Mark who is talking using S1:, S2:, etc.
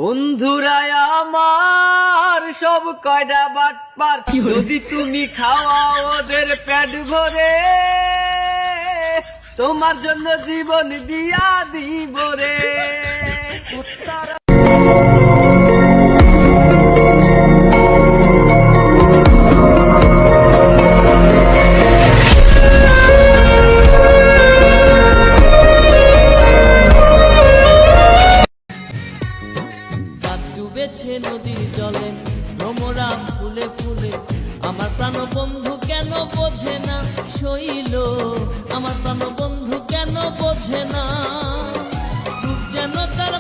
S1: বন্ধুরা আমার সব কয়টা বাটপার, যদি তুমি খাওয়া ওদের পেট ভরে, তোমার জন্য জীবন দিয়া দিব রে।
S2: ডুবেছে নদীর জলে ভ্রমরা ফুলে ফুলে, আমার প্রাণ বন্ধু কেন বোঝে না শৈল, আমার প্রাণ বন্ধু কেন বোঝে না, রূপ যেন তার